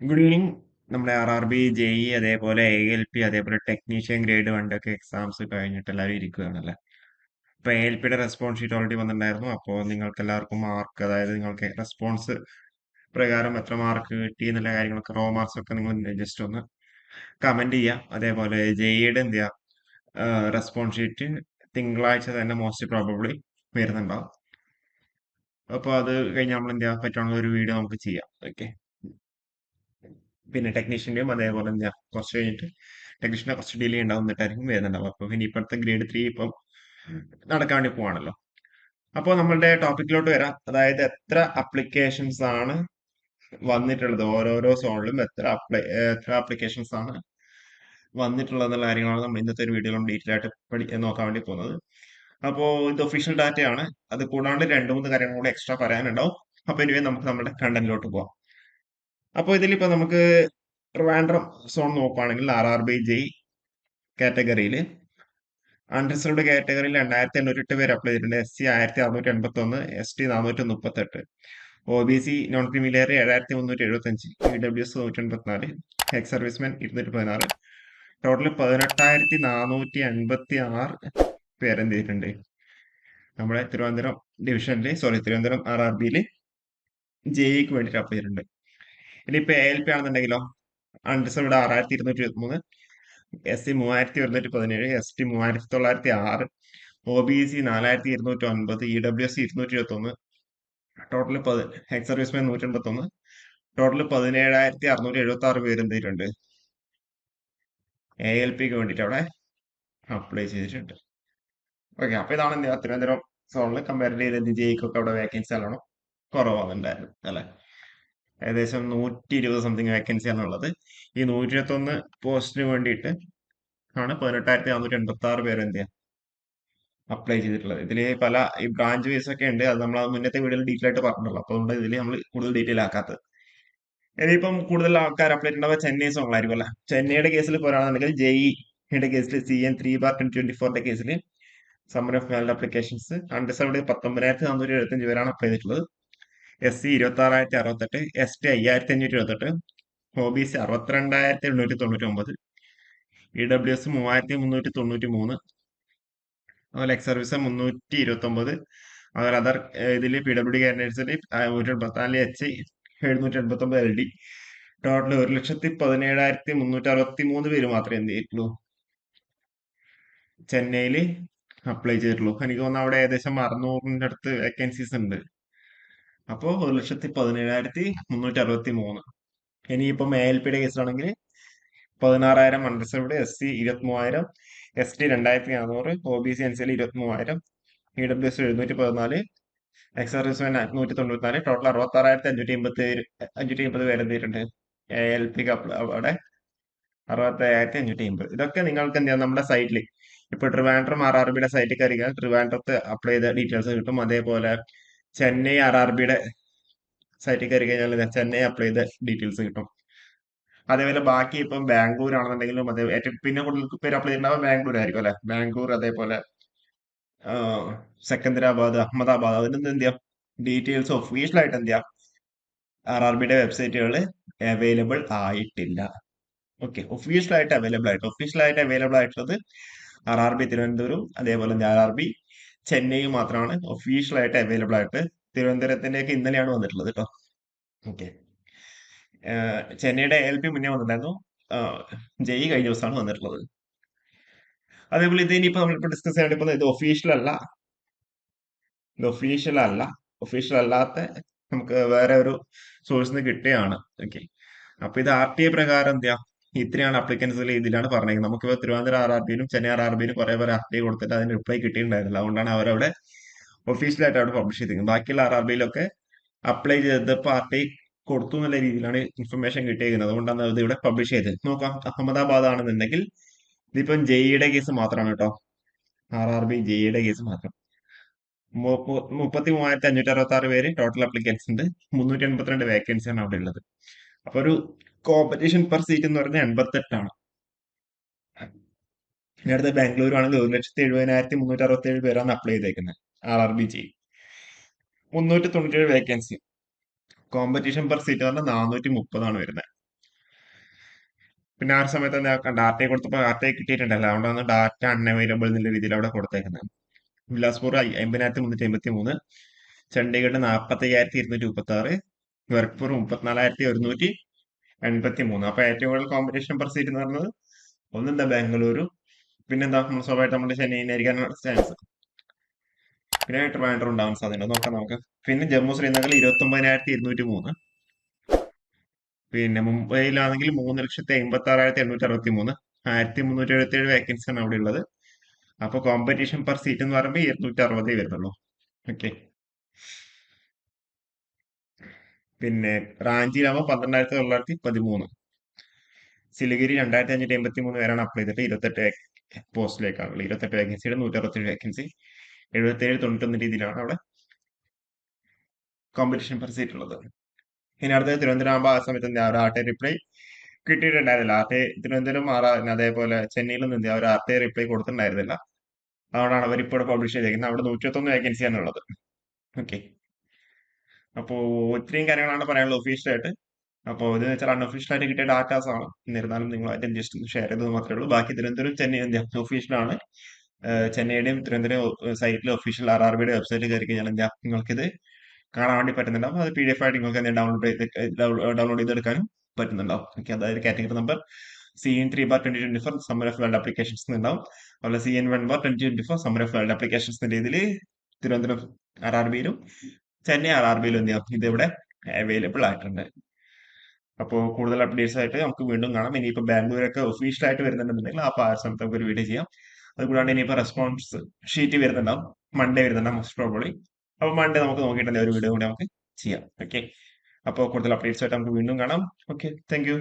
Good evening. നമ്മുടെ RRB, JE, അതേപോലെ ALP, അതേപോലെ ടെക്നീഷ്യൻ ഗ്രേഡ് 1 ഒക്കെ എക്സാംസ് കഴിഞ്ഞിട്ട് എല്ലാവരും ഇരിക്കുകയാണല്ലേ. ഇപ്പൊ ALPയുടെ റെസ്പോൺസ് ഷീറ്റ് ഓൾറെഡി വന്നിട്ടുണ്ടായിരുന്നു. അപ്പോൾ നിങ്ങൾക്ക് എല്ലാവർക്കും മാർക്ക്, അതായത് നിങ്ങൾക്ക് റെസ്പോൺസ് പ്രകാരം എത്ര മാർക്ക് കിട്ടി എന്നുള്ള കാര്യങ്ങളൊക്കെ, റോ മാർക്സ് ഒക്കെ നിങ്ങൾ ജസ്റ്റ് ഒന്ന് കമന്റ് ചെയ്യാം. അതേപോലെ JEയുടെ എന്ത് ചെയ്യാം, റെസ്പോൺസ് ഷീറ്റ് തിങ്കളാഴ്ച തന്നെ മോസ്റ്റ് പ്രോബബ്ലി വരുന്നുണ്ടാവും. അപ്പോൾ അത് കഴിഞ്ഞ് നമ്മൾ എന്ത് ചെയ്യാൻ പറ്റുള്ള ഒരു വീഡിയോ നമുക്ക് ചെയ്യാം. ഓക്കെ. പിന്നെ ടെക്നീഷ്യന്റെയും അതേപോലെ എന്താ കുറച്ച് കഴിഞ്ഞിട്ട് ടെക്നീഷ്യനെ കുറച്ച് ഡിലേ ഉണ്ടാവുന്നിട്ടായിരിക്കും വരുന്നുണ്ടാവും. അപ്പൊ പിന്നെ ഇപ്പോഴത്തെ ഗ്രേഡ് 3 ഇപ്പം നടക്കാൻ വേണ്ടി പോവാണല്ലോ. അപ്പോൾ നമ്മളുടെ ടോപ്പിക്കിലോട്ട് വരാം. അതായത് എത്ര അപ്ലിക്കേഷൻസ് ആണ് വന്നിട്ടുള്ളത്, ഓരോരോ സോണിലും എത്ര അപ്ലിക്കേഷൻസ് ആണ് വന്നിട്ടുള്ളത് എന്നുള്ള കാര്യങ്ങളാണ് നമ്മൾ ഇന്നത്തെ ഒരു വീഡിയോയിലും ഡീറ്റെയിൽ ആയിട്ട് നോക്കാൻ വേണ്ടി പോകുന്നത്. അപ്പോൾ ഇത് ഒഫീഷ്യൽ ഡാറ്റയാണ്. അത് കൂടാണ്ട് രണ്ട് മൂന്ന് കാര്യങ്ങൾ കൂടെ എക്സ്ട്രാ പറയാനുണ്ടാവും. അപ്പൊ ഇനി നമുക്ക് നമ്മുടെ കണ്ടന്റിലോട്ട് പോവാം. അപ്പോൾ ഇതിലിപ്പോ നമുക്ക് ട്രിവാൻഡ്രം സോൺ നോക്കുകയാണെങ്കിൽ RRB-JE കാറ്റഗറിയിൽ അൺറിസർവ്ഡ് കാറ്റഗറിയിൽ 2808 പേര് അപ്ലൈ ചെയ്തിട്ടുണ്ട്. SC 1681, ST 438, OBC non creamy layer 7375, EWS 184, ex serviceman 216. Total 18,486 പേരെന്ത് ചെയ്തിട്ടുണ്ട് നമ്മുടെ തിരുവനന്തപുരം ഡിവിഷനിൽ, തിരുവനന്തപുരം RRB-യിൽ JEക്ക് വേണ്ടിയിട്ട് അപ്ലൈ ചെയ്തിട്ടുണ്ട്. ഇനിയിപ്പോ ALP ആണെന്നുണ്ടെങ്കിലോ, unreserved 6223, SC 3117, ST 3906, OBC 4209, EWS 221, total ex serviceman 181. Total 17,676 പേര് എന്ത് ചെയ്തിട്ടുണ്ട് ALPക്ക് വേണ്ടിയിട്ട് അവിടെ അപ്ലൈ ചെയ്തിട്ടുണ്ട്. ഓക്കെ. അപ്പൊ ഇതാണ് തിരുവനന്തപുരം സോണിൽ കമ്പയർ ചെയ്ത് JEക്കൊക്കെ അവിടെ വേക്കൻസി നല്ലോണം കുറവാകുന്നുണ്ടായിരുന്നു അല്ലെ. ഏകദേശം 120 സംതിങ് വേക്കൻസിയാണ് ഉള്ളത്. ഈ 121 പോസ്റ്റിന് വേണ്ടിയിട്ട് ആണ് 18,486 പേര് എന്ത് ചെയ്യാം അപ്ലൈ ചെയ്തിട്ടുള്ളത്. ഇതിൽ പല ഈ ബ്രാഞ്ച് വൈസ് ഒക്കെ ഉണ്ട്. അത് നമ്മൾ മുന്നത്തെ വീഡിയോയിൽ ഡീറ്റെയിൽ ആയിട്ട് പറഞ്ഞിട്ടുള്ളൂ. അപ്പോൾ അതുകൊണ്ട് ഇതിൽ നമ്മൾ കൂടുതൽ ഡീറ്റെയിൽ ആക്കാത്തത്. ഇനിയിപ്പം കൂടുതൽ ആൾക്കാർ അപ്ലൈ ചെയ്തിട്ടുണ്ടാവുക ചെന്നൈ സോണിലായിരിക്കും അല്ലെ. ചെന്നൈയുടെ കേസിൽ പറയുകയാണെന്നുണ്ടെങ്കിൽ JEയുടെ കേസിൽ CN3/2024 കേസിൽ summer of valid applications unreserved 19,475 പേരാണ് അപ്ലൈ ചെയ്തിട്ടുള്ളത്. SC 26,068, ST 5,528, OBC 62,899, EWS 3,393, അതുപോലെ എക്സ് സർവീസ് 329. അതുപോലെ അതർ ഇതിൽ PWD കാൻഡിഡേറ്റ്സിൽ 184, HI 789 LD. ടോട്ടൽ 1,17,363 പേര് മാത്രമേ എന്ത് ചെയ്തിട്ടുള്ളൂ ചെന്നൈയിൽ അപ്ലൈ ചെയ്തിട്ടുള്ളൂ. എനിക്ക് തോന്നുന്നു അവിടെ ഏകദേശം 600ന്റെ അടുത്ത് വേക്കൻസീസ് ഉണ്ട്. അപ്പോൾ 1,17,363. ഇനിയിപ്പം ALPയുടെ കേസിലാണെങ്കിൽ 16,000 unreserved, SC 23,000, ST 2,400, OBC NCL 23,000, EWS 714, ex serviceman 194. Total 66,550 പേര് എന്ത് ചെയ്തിട്ടുണ്ട് ALPക്ക് അവിടെ 67,550. ഇതൊക്കെ നിങ്ങൾക്ക് എന്ത് ചെയ്യാം നമ്മുടെ സൈറ്റിൽ ഇപ്പൊ ട്രിവാൻഡ്രം RRBയുടെ സൈറ്റിൽ കയറിയാൽ ട്രിവാൻഡ്രത്ത് അപ്ലൈ ചെയ്ത ഡീറ്റെയിൽസ് കിട്ടും. അതേപോലെ ചെന്നൈ RRBയുടെ സൈറ്റിൽ കയറി കഴിഞ്ഞാൽ ചെന്നൈ അപ്ലൈ ചെയ്ത ഡീറ്റെയിൽസ് കിട്ടും. അതേപോലെ ബാക്കി ഇപ്പം ബാംഗ്ലൂർ ആണെന്നുണ്ടെങ്കിലും അതേ ഏറ്റവും പിന്നെ കൂടുതൽ പേര് അപ്ലൈ ചെയ്യുന്നത് ബാംഗ്ലൂർ ആയിരിക്കും അല്ലെ. ബാംഗ്ലൂർ, അതേപോലെ സെക്കന്ദരാബാദ്, അഹമ്മദാബാദ്, അതിന്റെ എന്ത് ചെയ്യാം ഡീറ്റെയിൽസ് ഒഫീഷ്യലായിട്ട് എന്ത് ചെയ്യാം RRBയുടെ വെബ്സൈറ്റുകളിൽ അവൈലബിൾ ആയിട്ടില്ല. ഓക്കെ. ഒഫീഷ്യലായിട്ട് അവൈലബിൾ ആയിട്ടുള്ളത് RRB തിരുവനന്തപുരം, അതേപോലെ RRB ചെന്നൈയും മാത്രമാണ് ഒഫീഷ്യലായിട്ട് അവൈലബിൾ ആയിട്ട്. തിരുവനന്തപുരത്തിന്റെയൊക്കെ ഇന്നലെയാണ് വന്നിട്ടുള്ളത് കേട്ടോ. ഓക്കെ. ചെന്നൈയുടെ ALP മുന്നേ വന്നിട്ടുണ്ടായിരുന്നു. JE കഴിഞ്ഞ ദിവസമാണ് വന്നിട്ടുള്ളത്. അതേപോലെ ഇത് ഇനിയിപ്പോ നമ്മളിപ്പോ ഡിസ്കസ് ചെയ്യാൻ പോകുന്നത് ഇത് ഒഫീഷ്യൽ അല്ല. ഒഫീഷ്യൽ അല്ലാത്ത നമുക്ക് വേറെ ഒരു സോഴ്സിൽ നിന്ന് കിട്ടുകയാണ്. ഓക്കെ. അപ്പൊ ഇത് RTA പ്രകാരം എന്താ ഇത്രയാണ് അപ്ലിക്കൻസ് ഇതിലാണ് പറഞ്ഞത്. നമുക്ക് തിരുവനന്തപുരം RRBയിലും ചെന്നൈ RRBയിലും കുറെ പേര് RTA കൊടുത്തിട്ട് അതിന് റിപ്ലൈ കിട്ടിയിട്ടുണ്ടായിരുന്നില്ല. അതുകൊണ്ടാണ് അവരവിടെ ഒഫീഷ്യലായിട്ട് അവിടെ പബ്ലിഷ് ചെയ്തിരിക്കുന്നത്. ബാക്കിയുള്ള RRBയിലൊക്കെ അപ്ലൈ ചെയ്തപ്പോൾ RTA കൊടുത്തു എന്നുള്ള രീതിയിലാണ് ഇൻഫർമേഷൻ കിട്ടിയിരിക്കുന്നത്. അതുകൊണ്ടാണ് ഇത് ഇവിടെ പബ്ലിഷ് ചെയ്തത്. നോക്കാം. അഹമ്മദാബാദ് ആണെന്നുണ്ടെങ്കിൽ ഇതിപ്പം JEയുടെ കേസ് മാത്രമാണ് കേട്ടോ. RRB JEയുടെ കേസ് മാത്രം. 33,566 പേര് ടോട്ടൽ അപ്ലിക്കൻസ് ഉണ്ട്. 382 വേക്കൻസിയാണ് അവിടെ ഉള്ളത്. അപ്പൊ ഒരു കോമ്പറ്റീഷൻ പെർ സീറ്റ് എന്ന് പറഞ്ഞാൽ 88ആണ്. ഇനി അടുത്ത ബാംഗ്ലൂർ ആണെങ്കിൽ 1,70,367 പേരാണ് അപ്ലൈ ചെയ്തേക്കുന്നത്. RRB JE 397 vacancy. Competition per seat പറഞ്ഞാൽ 430 ആണ് വരുന്നത്. പിന്നെ ആ ഒരു സമയത്ത് എന്താ ഡാറ്റയെ കൊടുത്തപ്പോൾ ഡാറ്റയെ കിട്ടിയിട്ടുണ്ടല്ലോ, അതുകൊണ്ടാണ് ഡാറ്റ അൺഅവൈലബിൾ എന്നുള്ള രീതിയിൽ അവിടെ കൊടുത്തേക്കുന്നത്. ബിലാസ്പൂർ 50,353, ചണ്ഡീഗഡ് 45,236, ഗോരഖ്പൂർ 34,183. അപ്പൊ ഏറ്റവും കൂടുതൽ കോമ്പറ്റീഷൻ പെർ സീറ്റ് എന്ന് പറയുന്നത് ഒന്നെന്താ ബാംഗ്ലൂരു, പിന്നെന്താ നമ്മൾ സ്വാഭാവികമായിട്ട് നമ്മുടെ ചെന്നൈയിലായിരിക്കാൻ ചാൻസ്. പിന്നെ ട്രിവാൻഡ്രം ഉണ്ടാവാൻ സാധ്യത നോക്കാം നമുക്ക്. പിന്നെ ജമ്മു ശ്രീനഗറിൽ 29,203. പിന്നെ മുംബൈയിലാണെങ്കിൽ 3,56,863. 1,377 വേക്കൻസി ആണ് അവിടെ ഉള്ളത്. അപ്പൊ കോമ്പറ്റീഷൻ പെർ സീറ്റ് എന്ന് പറയുമ്പോൾ 260 വരുന്നുള്ളൂ. ഓക്കെ. പിന്നെ റാഞ്ചിയിലാവുമ്പോൾ 12,913. സിലിഗുരി 2,583 പേരാണ് അപ്ലൈ ചെയ്തിട്ട് 28 പോസ്റ്റിലേക്കാണുള്ളത്. 28 വേക്കൻസിയുടെ 167 വേക്കൻസി, 77-91 രീതിയിലാണ് അവിടെ കോമ്പറ്റീഷൻ പെർ സീറ്റ് ഉള്ളത്. ഇനി അടുത്തത് തിരുവനന്തപുരം ആകുമ്പോൾ ആ സമയത്ത് എന്താ ഒരു ആർട്ടി റിപ്ലൈ കിട്ടിയിട്ടുണ്ടായിരുന്നില്ല. ആർട്ടി തിരുവനന്തപുരം അതേപോലെ ചെന്നൈയിലൊന്നും എന്താ ഒരു ആർട്ടി റിപ്ലൈ കൊടുത്തിട്ടുണ്ടായിരുന്നില്ല. അതുകൊണ്ടാണ് അവർ ഇപ്പോൾ പബ്ലിഷ് ചെയ്തേക്കുന്നത്. അവിടെ 101 വേക്കൻസിയാണ് ഉള്ളത്. ഓക്കെ. അപ്പോ ഇത്രയും കാര്യങ്ങളാണ് പറയാനുള്ളത് ഒഫീഷ്യലായിട്ട്. അപ്പോൾ ഇത് വെച്ചാൽ അൺഒഫീഷ്യലായിട്ട് കിട്ടിയ ഡാറ്റാസ് ആണ്. എന്നിരുന്നാലും നിങ്ങളായിട്ട് ജസ്റ്റ് ഒന്ന് ഷെയർ ചെയ്തത് മാത്രമേ ഉള്ളൂ. ബാക്കി തിരുവനന്തപുരം ചെന്നൈ എന്താ ഒഫീഷ്യലാണ്. ചെന്നൈയുടെയും തിരുവനന്തപുരം സൈറ്റിലെ ഒഫീഷ്യൽ RRBയുടെ വെബ്സൈറ്റിൽ കയറി കഴിഞ്ഞാൽ എന്താ നിങ്ങൾക്കിത് കാണാൻ വേണ്ടി പറ്റുന്നുണ്ടാവും. അത് PDF ആയിട്ട് നിങ്ങൾക്ക് എന്തെങ്കിലും ഡൗൺലോഡ് ചെയ്തെടുക്കാനും പറ്റുന്നുണ്ടാവും. ഓക്കെ. അതായത് category number CN3/2024 summer of world applications ഉണ്ടാവും. അതുപോലെ CN1/2024 summer of world applications രീതിയിൽ തിരുവനന്തപുരം RRBയിലും ചെന്നൈ RRBയിലും എന്ത് ചെയ്യാം ഇതിവിടെ അവൈലബിൾ ആയിട്ടുണ്ട്. അപ്പോൾ കൂടുതൽ അപ്ഡേറ്റ്സ് ആയിട്ട് നമുക്ക് വീണ്ടും കാണാം. ഇനിയിപ്പോൾ ബാംഗ്ലൂരൊക്കെ ഒഫീഷ്യൽ ആയിട്ട് വരുന്നുണ്ടെന്നുണ്ടെങ്കിൽ ആ സമയത്ത് നമുക്ക് ഒരു വീഡിയോ ചെയ്യാം. അതുകൂടാണ്ട് ഇനിയിപ്പോൾ റെസ്പോൺസ് ഷീറ്റ് വരുന്നുണ്ടാവും. മൺഡേ വരുന്നുണ്ടാവും മോസ്റ്റ് പ്രോബബ്ലി. അപ്പോൾ മൺഡേ നമുക്ക് നോക്കിയിട്ട് ഒരു വീഡിയോ കൂടി നമുക്ക് ചെയ്യാം. ഓക്കെ. അപ്പോൾ കൂടുതൽ അപ്ഡേറ്റ്സ് ആയിട്ട് നമുക്ക് വീണ്ടും കാണാം. ഓക്കെ. Thank you.